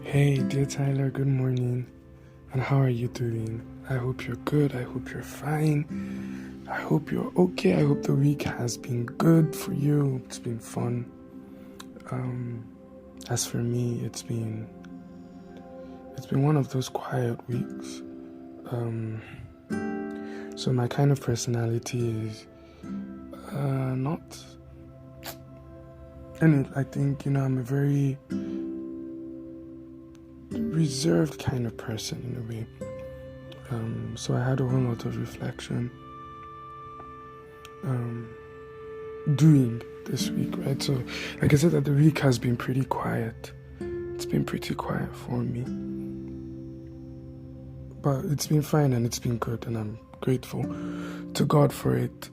Hey, dear Tyler, good morning. And how are you doing? I hope you're good. I hope you're fine. I hope you're okay. I hope the week has been good for you. It's been fun. As for me, it's been one of those quiet weeks. So my kind of personality is not. And I think I'm a very reserved kind of person in a way. So I had a whole lot of reflection doing this week, right? So like I said, that the week has been pretty quiet. It's been pretty quiet for me. But it's been fine and it's been good, and I'm grateful to God for it.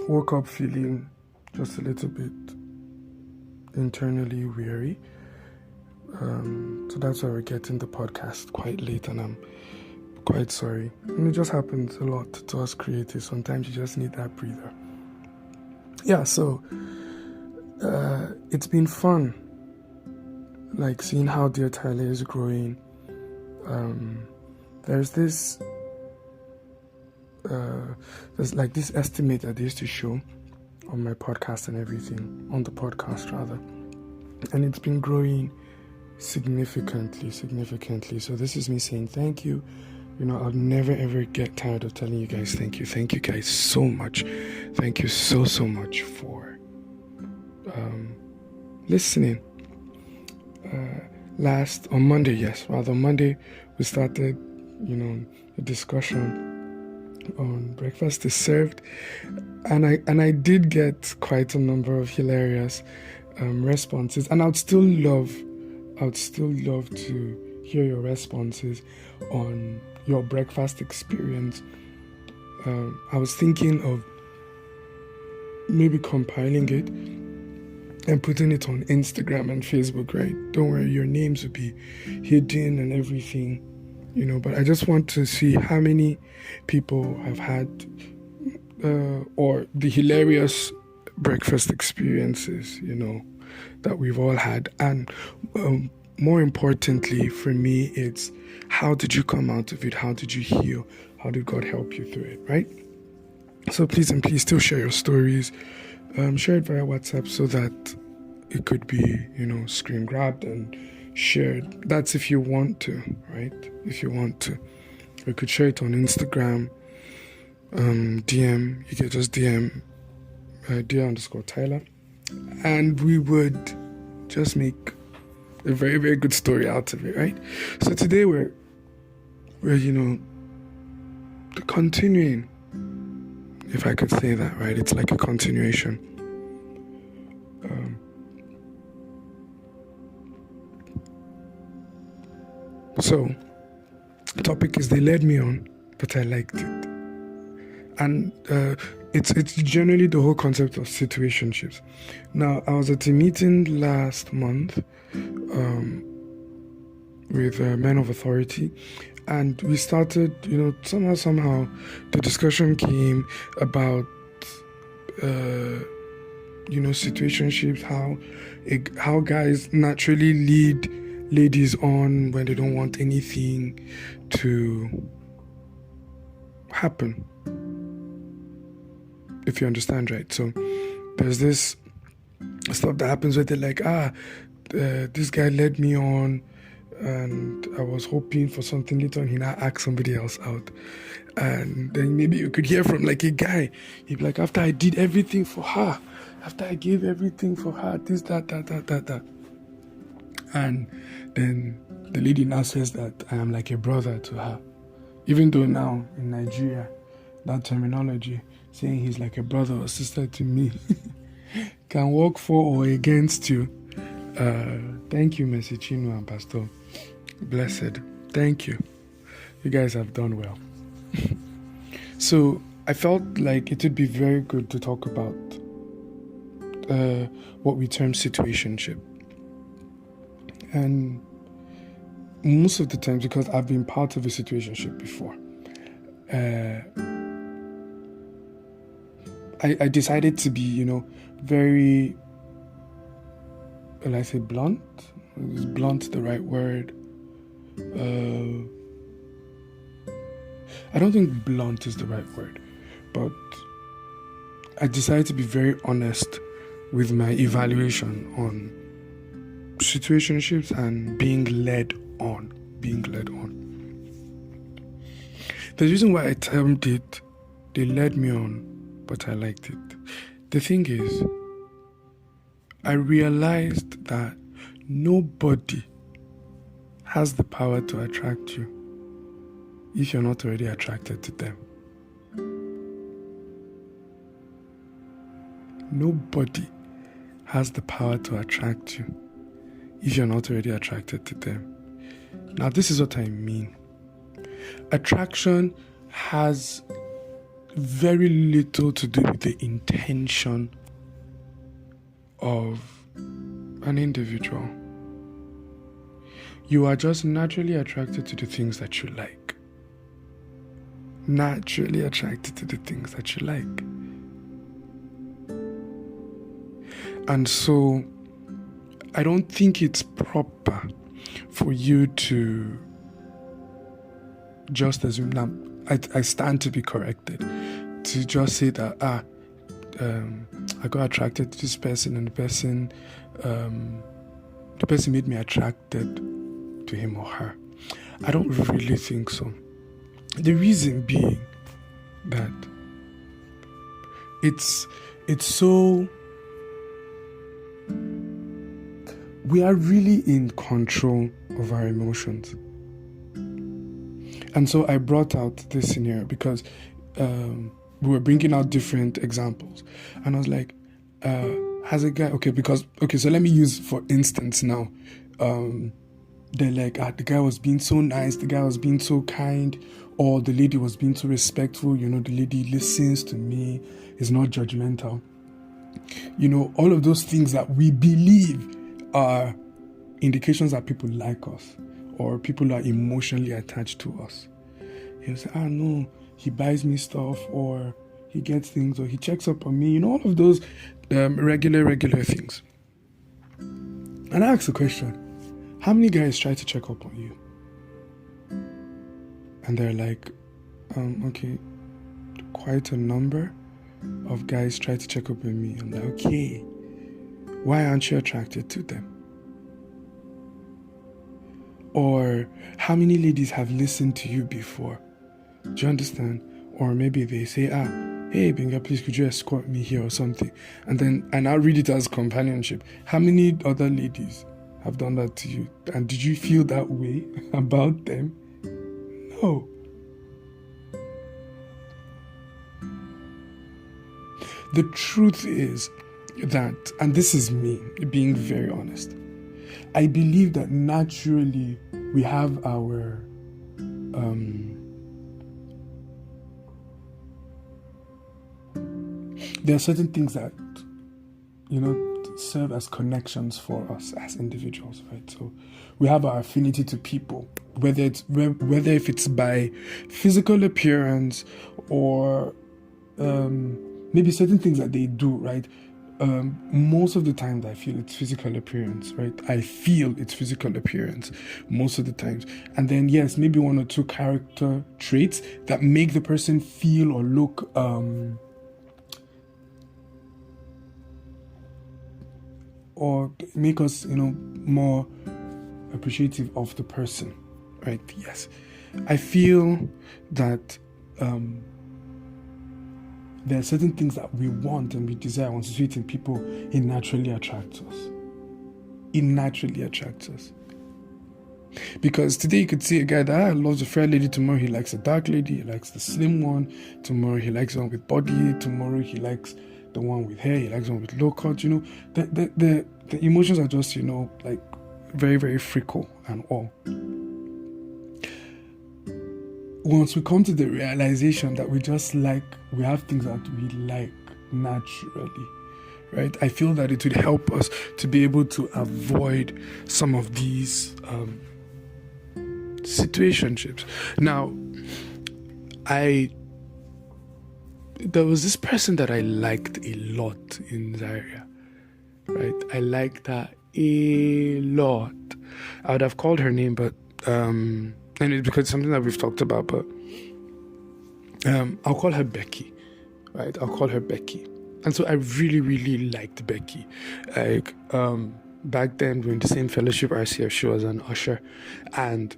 Woke up feeling just a little bit internally weary. So that's why we're getting the podcast quite late, and I'm quite sorry. And it just happens a lot to us creatives. Sometimes you just need that breather. Yeah, so it's been fun, like seeing how Dear Tyler is growing. There's this estimate that they used to show on my podcast and everything, on the podcast rather, and it's been growing significantly. So this is me saying thank you. I'll never ever get tired of telling you guys thank you guys so much. Thank you so much for listening. On Monday we started a discussion on breakfast is served, and I did get quite a number of hilarious responses, and I would still love to hear your responses on your breakfast experience. I was thinking of maybe compiling it and putting it on Instagram and Facebook, right? Don't worry, your names will be hidden and everything, but I just want to see how many people have had or the hilarious breakfast experiences, that we've all had. And more importantly for me, it's how did you come out of it? How did you heal? How did God help you through it, right? So please still share your stories. Share it via WhatsApp so that it could be, screen grabbed and shared. That's if you want to, right? If you want to. You could share it on Instagram, DM. You could just DM Dear_Tyler. And we would just make a very, very good story out of it, right? So today we're continuing, if I could say that, right? It's like a continuation. So the topic is They Led Me On, but I liked it. And it's generally the whole concept of situationships. Now, I was at a meeting last month with Men of Authority, and we started, somehow the discussion came about situationships, how guys naturally lead ladies on when they don't want anything to happen, if you understand, right? So there's this stuff that happens where they're like, this guy led me on and I was hoping for something later on. He now asked somebody else out, and then maybe you could hear from like a guy, he'd be like, after I did everything for her, after I gave everything for her, this, that, and then the lady now says that I am like a brother to her, even though now in Nigeria that terminology, saying he's like a brother or sister to me, can work for or against you. Thank you, Messi Chino and Pastor Blessed. Thank you. You guys have done well. So I felt like it would be very good to talk about what we term situationship. And most of the times, because I've been part of a situationship before, I decided to be, very, will I say blunt? Is blunt the right word? I don't think blunt is the right word, but I decided to be very honest with my evaluation on situationships and being led on. The reason why I termed it, they led me on, but I liked it. The thing is, I realized that nobody has the power to attract you if you're not already attracted to them. Nobody has the power to attract you if you're not already attracted to them. Now, this is what I mean. Attraction has very little to do with the intention of an individual. You are just naturally attracted to the things that you like. Naturally attracted to the things that you like. And so, I don't think it's proper for you to just assume, now I stand to be corrected, to just say that, I got attracted to this person and the person made me attracted to him or her. I don't really think so. The reason being that it's so, we are really in control of our emotions. And so I brought out this scenario because we were bringing out different examples. And I was like, has a guy, so let me use, for instance, now, they're like, the guy was being so nice, the guy was being so kind, or the lady was being so respectful, the lady listens to me, is not judgmental. All of those things that we believe are indications that people like us or people are emotionally attached to us. He'll say, no, he buys me stuff, or he gets things, or he checks up on me, all of those regular things. And I ask the question, how many guys try to check up on you? And they're like, okay, quite a number of guys try to check up on me. I'm like, okay, why aren't you attracted to them? Or how many ladies have listened to you before? Do you understand? Or maybe they say, hey, Benga, please, could you escort me here or something? And then I read it as companionship. How many other ladies have done that to you? And did you feel that way about them? No. The truth is that, and this is me being very honest, I believe that naturally we have our there are certain things that serve as connections for us as individuals, right? So we have our affinity to people, whether if it's by physical appearance or maybe certain things that they do, right? Most of the time I feel it's physical appearance, right? I feel it's physical appearance most of the times. And then, yes, maybe one or two character traits that make the person feel or look or make us, more appreciative of the person, right? Yes. I feel that there are certain things that we want and we desire and see it in people. It naturally attracts us. Because today you could see a guy that loves a fair lady, tomorrow he likes a dark lady, he likes the slim one, tomorrow he likes one with body, tomorrow he likes the one with hair, he likes one with low cut, the emotions are just, like very, very fickle and all. Once we come to the realization that we have things that we like naturally, right? I feel that it would help us to be able to avoid some of these situationships. Now, there was this person that I liked a lot in Zaria. right? I liked her a lot. I would have called her name, but and it's because it's something that we've talked about, but I'll call her Becky, right? I'll call her Becky. And so I really, really liked Becky. Like, back then, we were in the same fellowship, RCF, she was an usher. And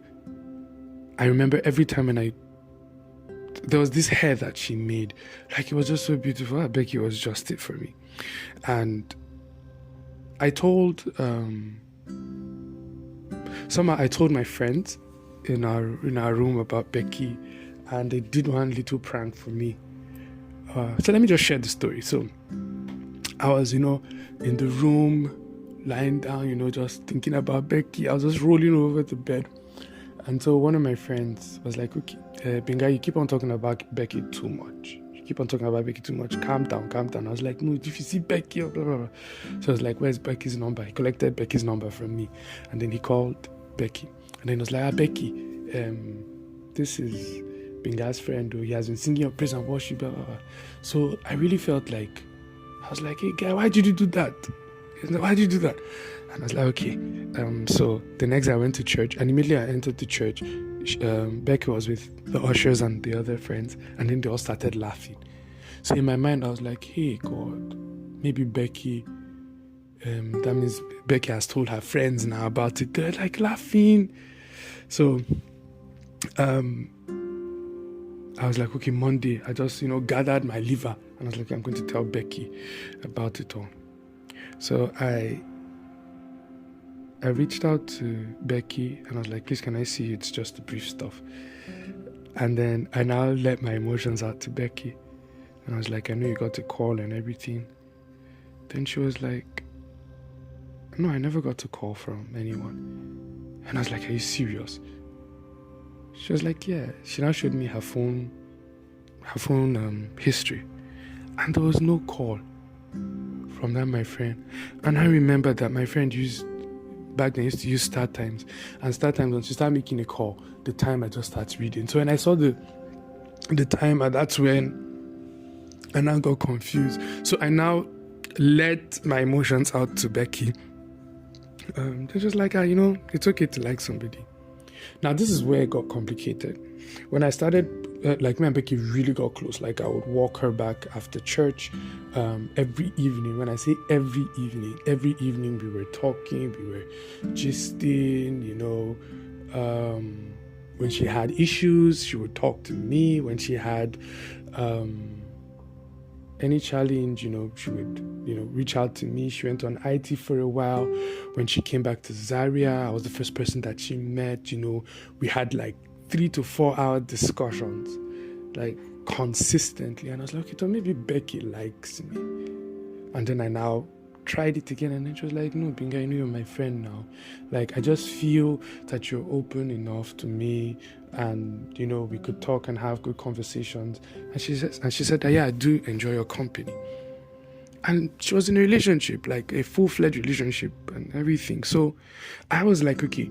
I remember every time when there was this hair that she made, like, it was just so beautiful. Becky was just it for me. And I told, somehow I told my friends in our room about Becky, and they did one little prank for me. So let me just share the story. So I was, in the room, lying down, just thinking about Becky. I was just rolling over the bed. And so one of my friends was like, okay, Benga, you keep on talking about Becky too much. Calm down. I was like, no, if you see Becky, blah, blah, blah. So I was like, where's Becky's number? He collected Becky's number from me. And then he called Becky. And then he was like, Becky, this is Benga's friend. He has been singing your praise and worship, blah, blah, blah. So I really felt like, I was like, hey, guy, why did you do that? Why did you do that? And I was like, okay. So the next day I went to church, and immediately I entered the church. Becky was with the ushers and the other friends, and then they all started laughing. So in my mind, I was like, hey, God, maybe Becky, that means Becky has told her friends now about it. They're like laughing. So I was like, okay, Monday, I just, gathered my liver, and I was like, I'm going to tell Becky about it all. So I reached out to Becky, and I was like, please, can I see you? It's just the brief stuff. And then I now let my emotions out to Becky. And I was like, I know you got a call and everything. Then she was like, no, I never got a call from anyone. And I was like, are you serious? She was like, yeah. She now showed me her phone history. And there was no call from that, my friend. And I remember that my friend back then used to use Start Times. And Start Times, once you start making a call, the timer just starts reading. So when I saw the timer, that's when I now got confused. So I now let my emotions out to Becky. They're just like, it's okay to like somebody. Now, this is where it got complicated. When I started, me and Becky really got close. Like, I would walk her back after church every evening. When I say every evening we were talking, we were gisting, when she had issues, she would talk to me. When she had any challenge, she would, reach out to me. She went on IT for a while. When she came back to Zaria, I was the first person that she met. We had like 3 to 4 hour discussions, like consistently. And I was like, okay, so maybe Becky likes me. And then I now tried it again, and then she was like, no, Binga, you're my friend now. Like, I just feel that you're open enough to me, and we could talk and have good conversations. And she said that, yeah, I do enjoy your company. And she was in a relationship, like a full-fledged relationship and everything. So I was like, okay,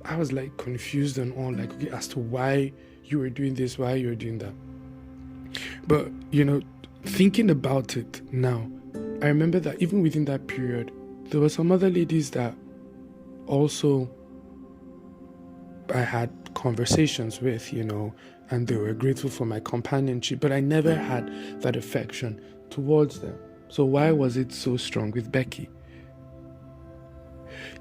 I was like confused and all, like, okay, as to why you were doing this, why you were doing that. But thinking about it now, I remember that even within that period, there were some other ladies that also I had conversations with, and they were grateful for my companionship, but I never had that affection towards them. So why was it so strong with Becky?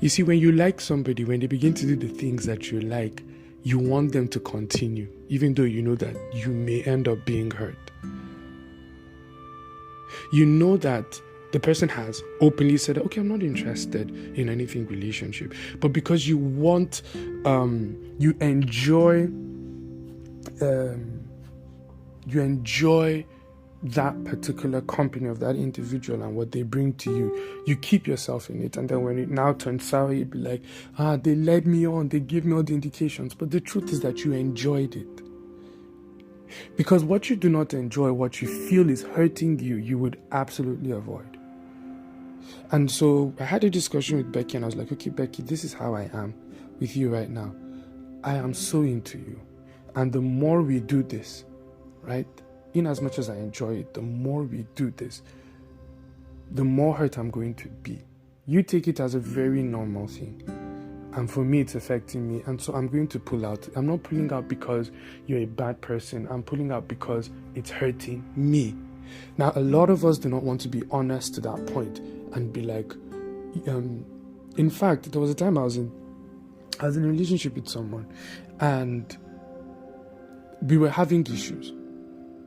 You see, when you like somebody, when they begin to do the things that you like, you want them to continue, even though you know that you may end up being hurt. You know that the person has openly said, okay, I'm not interested in anything relationship. But because you want, you enjoy that particular company of that individual and what they bring to you, you keep yourself in it. And then when it now turns sour, you'd be like, they led me on, they gave me all the indications. But the truth is that you enjoyed it. Because what you do not enjoy, what you feel is hurting you, you would absolutely avoid. And so I had a discussion with Becky, and I was like, okay, Becky, this is how I am with you right now. I am so into you. And the more we do this, right, in as much as I enjoy it, the more we do this, the more hurt I'm going to be. You take it as a very normal thing. And for me, it's affecting me. And so I'm going to pull out. I'm not pulling out because you're a bad person. I'm pulling out because it's hurting me. Now, a lot of us do not want to be honest to that point and be like, in fact, there was a time I was in a relationship with someone and we were having issues,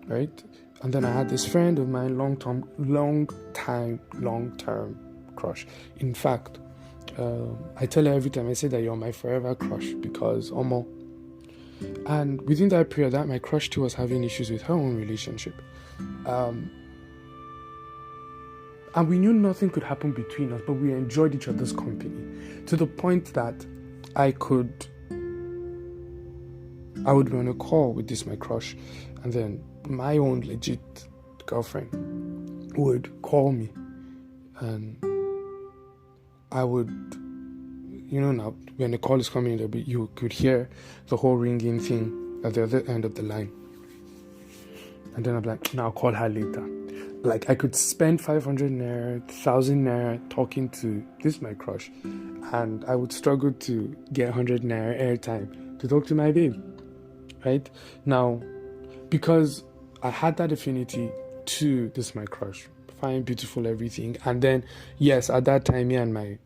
right? And then I had this friend of mine, long-term crush. In fact, I tell her every time, I say that you're my forever crush because Omo. And within that period, that my crush too was having issues with her own relationship. And we knew nothing could happen between us, but we enjoyed each other's company to the point that I would be on a call with this my crush, and then my own legit girlfriend would call me, and I would, now when the call is coming, you could hear the whole ringing thing at the other end of the line, and then I'm like, now I'll call her later. Like, I could spend 500 naira, 1,000 naira talking to this my crush, and I would struggle to get 100 naira airtime to talk to my babe, right? Now, because I had that affinity to this my crush, fine, beautiful, everything, and then, yes, at that time, me and my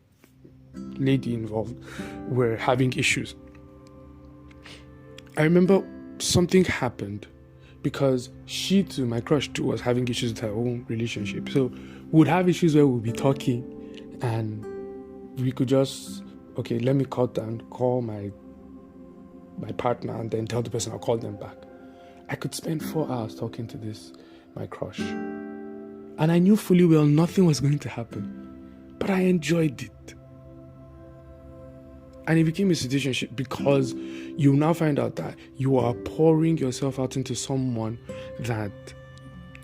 lady involved were having issues. I remember something happened because she too, my crush too, was having issues with her own relationship. So we would have issues where we'd be talking and we could just, okay, let me cut and call my partner and then tell the person I'll call them back. I could spend 4 hours talking to this, my crush. And I knew fully well nothing was going to happen. But I enjoyed it. And it became a situationship because you now find out that you are pouring yourself out into someone that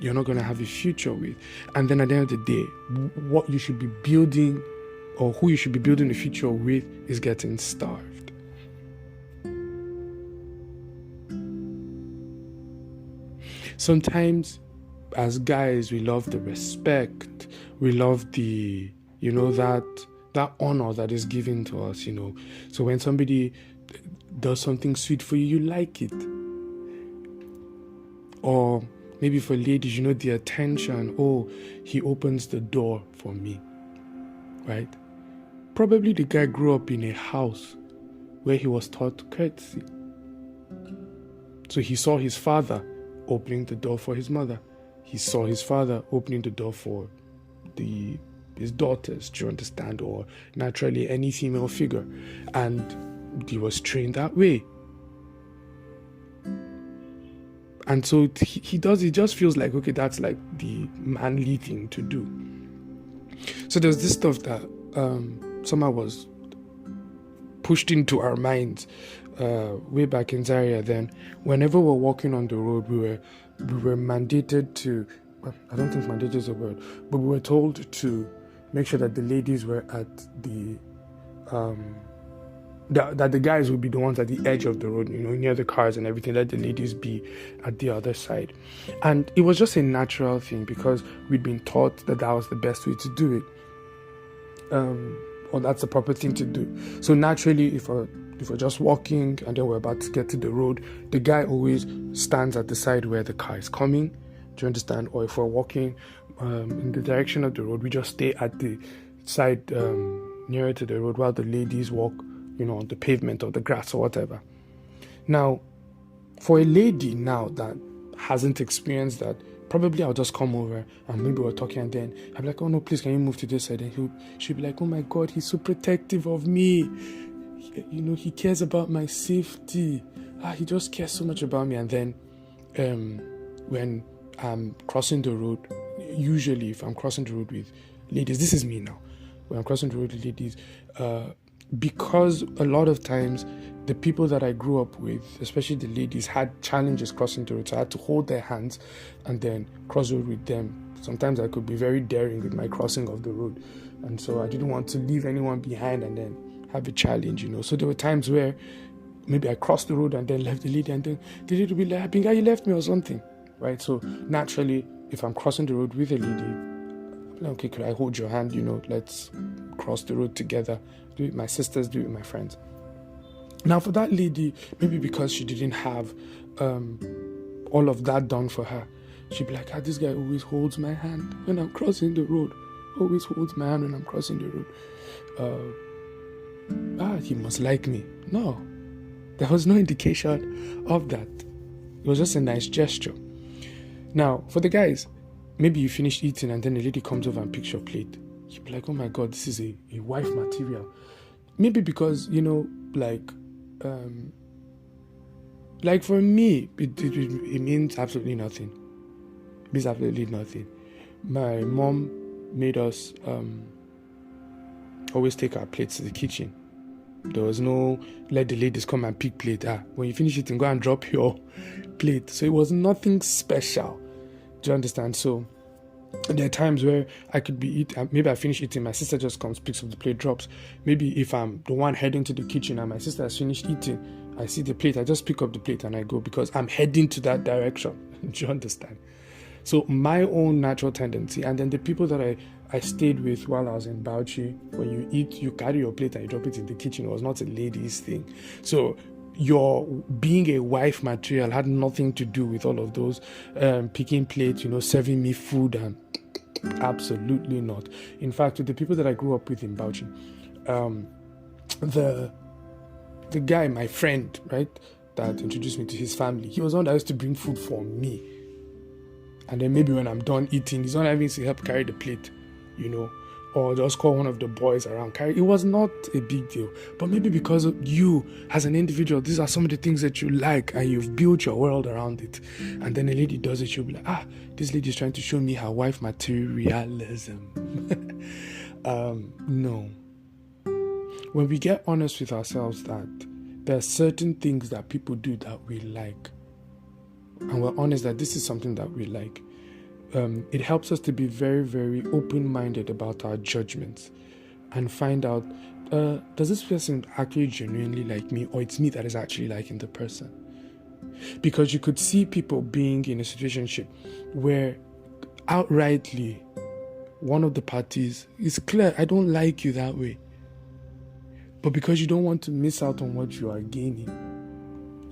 you're not going to have a future with. And then at the end of the day, what you should be building or who you should be building a future with is getting starved. Sometimes as guys, we love the respect, we love the, that honor that is given to us, So when somebody does something sweet for you, you like it. Or maybe for ladies, the attention, oh, he opens the door for me, right? Probably the guy grew up in a house where he was taught courtesy. So he saw his father opening the door for his mother. He saw his father opening the door for his daughters, do you understand? Or naturally any female figure. And he was trained that way. And so it just feels like, okay, that's like the manly thing to do. So there's this stuff that somehow was pushed into our minds way back in Zaria. Then whenever we're walking on the road, we were mandated to, I don't think mandated is a word, but we were told to make sure that the ladies were at that the guys would be the ones at the edge of the road, near the cars and everything, let the ladies be at the other side. And it was just a natural thing because we'd been taught that was the best way to do it. Or that's the proper thing to do. So naturally, if we're just walking and then we're about to get to the road, the guy always stands at the side where the car is coming. Do you understand? Or if we're walking in the direction of the road, we just stay at the side nearer to the road while the ladies walk, on the pavement or the grass or whatever. Now, for a lady now that hasn't experienced that, probably I'll just come over and maybe we're talking and then I'll be like, oh no, please, can you move to this side? And she'll be like, oh my God, he's so protective of me. He cares about my safety. He just cares so much about me. And then when I'm crossing the road, usually if I'm crossing the road with ladies, this is me now, when I'm crossing the road with ladies, because a lot of times the people that I grew up with, especially the ladies, had challenges crossing the road, so I had to hold their hands and then cross the road with them. Sometimes I could be very daring with my crossing of the road, and so I didn't want to leave anyone behind and then have a challenge, So there were times where maybe I crossed the road and then left the lady, and then the lady would be like, Binga, you left me or something, right? So naturally, if I'm crossing the road with a lady, Okay, could I hold your hand? Let's cross the road together. Do it with my sisters, do it with my friends. Now, for that lady, maybe because she didn't have all of that done for her, she'd be like, this guy always holds my hand when I'm crossing the road. Always holds my hand when I'm crossing the road. He must like me. No, there was no indication of that. It was just a nice gesture. Now, for the guys, maybe you finish eating and then a lady comes over and picks your plate. You'd be like, oh my God, this is a wife material. Maybe because, like for me, it means absolutely nothing. It means absolutely nothing. My mom made us always take our plates to the kitchen. There was no let the ladies come and pick plate. When you finish eating, go and drop your plate. So it was nothing special. Do you understand? So there are times where I could be eating, maybe I finish eating, my sister just comes, picks up the plate, drops. Maybe if I'm the one heading to the kitchen and my sister has finished eating, I see the plate, I just pick up the plate and I go because I'm heading to that direction. Do you understand? So my own natural tendency, and then the people that I stayed with while I was in Bauchi, when you eat, you carry your plate and you drop it in the kitchen. It was not a ladies' thing. So your being a wife material had nothing to do with all of those picking plates, serving me food, and absolutely not. In fact, with the people that I grew up with in Bauchi, the guy, my friend, right, that introduced me to his family, he was the one that used to bring food for me. And then maybe when I'm done eating, he's not having to help carry the plate, or just call one of the boys around carry. It was not a big deal. But maybe because of you as an individual, these are some of the things that you like and you've built your world around it. And then a lady does it, she'll be like, this lady is trying to show me her wife materialism. No. When we get honest with ourselves that there are certain things that people do that we like, and we're honest that this is something that we like, it helps us to be very, very open-minded about our judgments and find out, does this person actually genuinely like me, or it's me that is actually liking the person? Because you could see people being in a situationship where outrightly one of the parties is clear, I don't like you that way. But because you don't want to miss out on what you are gaining,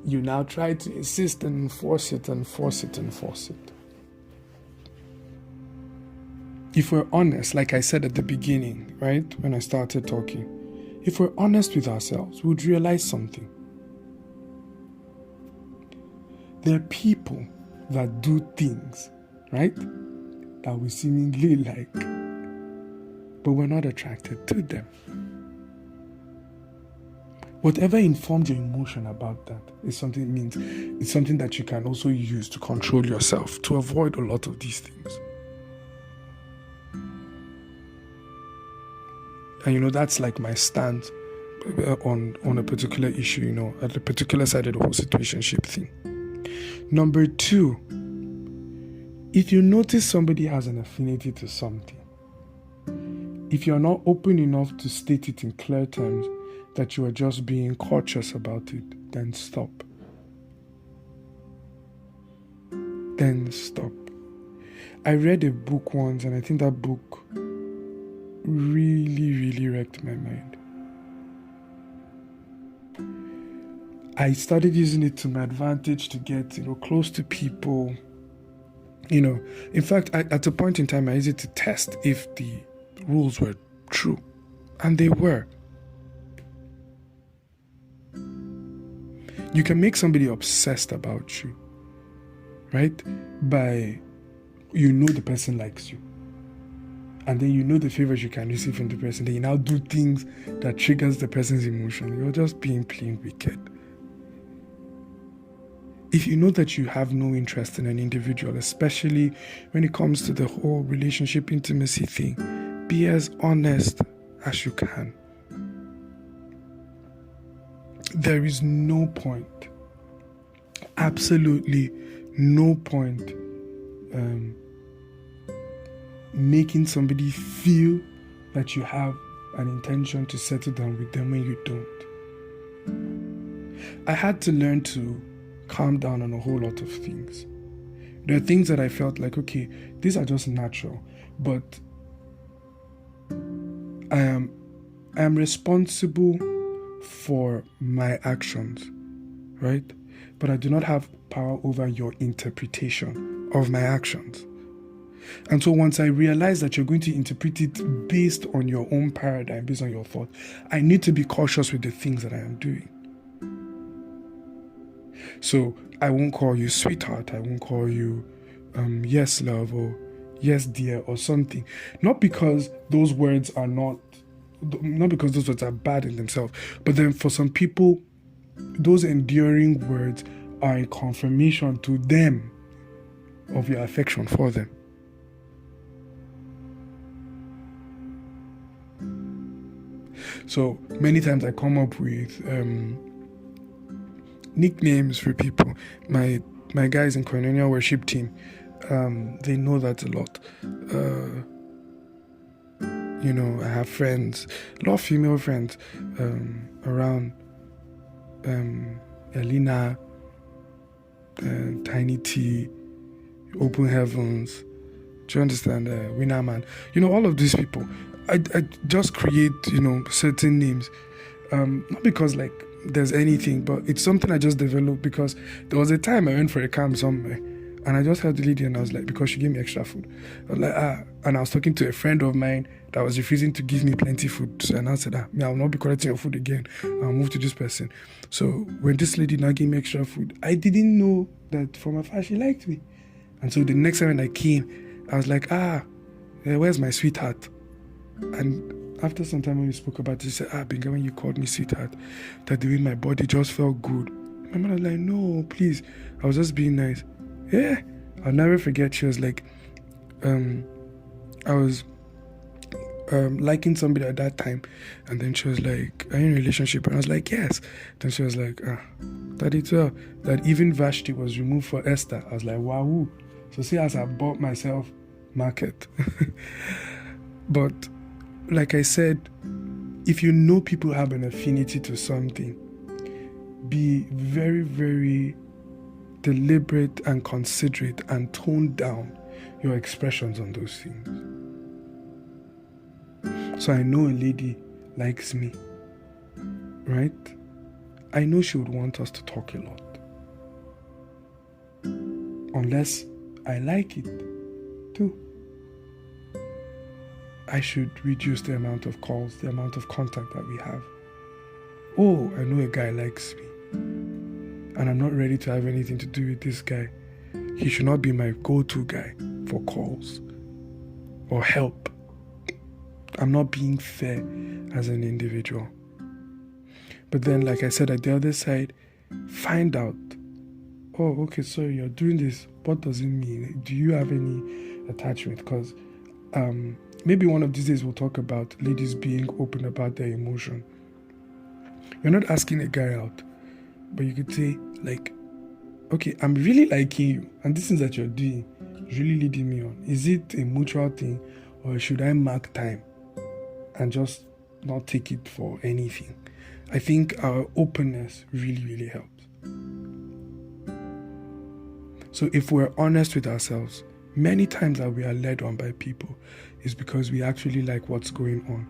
you now try to insist and enforce it and force it and force it. If we're honest, like I said at the beginning, right, when I started talking, if we're honest with ourselves, we'd realize something. There are people that do things, right, that we seemingly like, but we're not attracted to them. Whatever informed your emotion about that is something it's something that you can also use to control yourself, to avoid a lot of these things. And that's like my stance on a particular issue, at a particular side of the whole situationship thing. Number 2, if you notice somebody has an affinity to something, if you're not open enough to state it in clear terms, that you are just being cautious about it, then stop. Then stop. I read a book once, and I think that book really, really wrecked my mind. I started using it to my advantage to get, close to people. In fact, at a point in time, I used it to test if the rules were true, and they were. You can make somebody obsessed about you, right? By, the person likes you. And then the favors you can receive from the person. Then you now do things that triggers the person's emotion. You're just being plain wicked. If you know that you have no interest in an individual, especially when it comes to the whole relationship intimacy thing, be as honest as you can. There is no point, absolutely no point, making somebody feel that you have an intention to settle down with them when you don't. I had to learn to calm down on a whole lot of things. There are things that I felt like, okay, these are just natural, but I am responsible for my actions, right? But I do not have power over your interpretation of my actions. And so once I realize that you're going to interpret it based on your own paradigm, based on your thought, I need to be cautious with the things that I am doing. So I won't call you sweetheart, I won't call you yes love or yes dear or something. Not because those words are because those words are bad in themselves, but then for some people, those enduring words are a confirmation to them of your affection for them. So many times I come up with nicknames for people. My guys in Koinonia worship team, they know that a lot. I have friends, a lot of female friends around. Elena, Tiny T, Open Heavens. Do you understand? Winner Man. All of these people. I just create, certain names. Not because there's anything, but it's something I just developed because there was a time I went for a camp somewhere and I just heard the lady and I was like, because she gave me extra food. I was like, and I was talking to a friend of mine that was refusing to give me plenty food. So I said, I will not be collecting your food again. I'll move to this person. So when this lady now gave me extra food, I didn't know that from afar she liked me. And so the next time when I came, I was like, where's my sweetheart? And after some time when we spoke about it, she said, Binga, when you called me sweetheart, that the way my body just felt good. My mother was like, no, please. I was just being nice. Yeah. I'll never forget. She was like, I was liking somebody at that time. And then she was like, are you in a relationship? And I was like, yes. Then she was like, that it's that even Vashti was removed for Esther. I was like, wow. So see, as I bought myself market. But like I said, if you know people have an affinity to something, be very, very deliberate and considerate and tone down your expressions on those things. So I know a lady likes me, right? I know she would want us to talk a lot. Unless I like it too. I should reduce the amount of calls, the amount of contact that we have. Oh, I know a guy likes me and I'm not ready to have anything to do with this guy. He should not be my go-to guy for calls or help. I'm not being fair as an individual. But then, like I said, at the other side, find out, oh, okay, sorry, you're doing this. What does it mean? Do you have any attachment? Because maybe one of these days we'll talk about ladies being open about their emotion. You're not asking a guy out, but you could say, okay, I'm really liking you, and this thing that you're doing is really leading me on. Is it a mutual thing, or should I mark time and just not take it for anything? I think our openness really, really helps. So if we're honest with ourselves, many times that we are led on by people is because we actually like what's going on.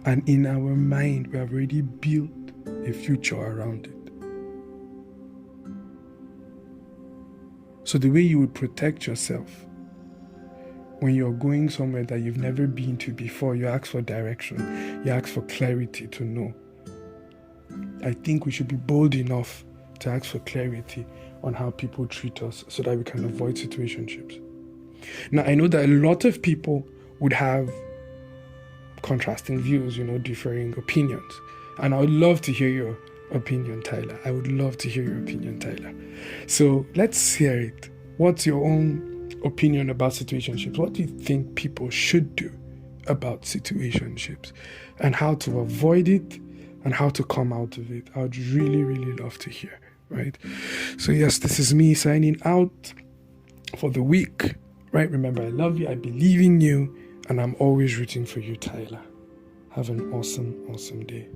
And in our mind, we have already built a future around it. So the way you would protect yourself when you're going somewhere that you've never been to before, you ask for direction, you ask for clarity to know. I think we should be bold enough to ask for clarity on how people treat us so that we can avoid situationships. Now, I know that a lot of people would have contrasting views, differing opinions. And I would love to hear your opinion, Tyler. I would love to hear your opinion, Tyler. So let's hear it. What's your own opinion about situationships? What do you think people should do about situationships and how to avoid it and how to come out of it? I would really, really love to hear, right? So yes, this is me signing out for the week, right? Remember, I love you, I believe in you, and I'm always rooting for you, Tyler. Have an awesome, awesome day.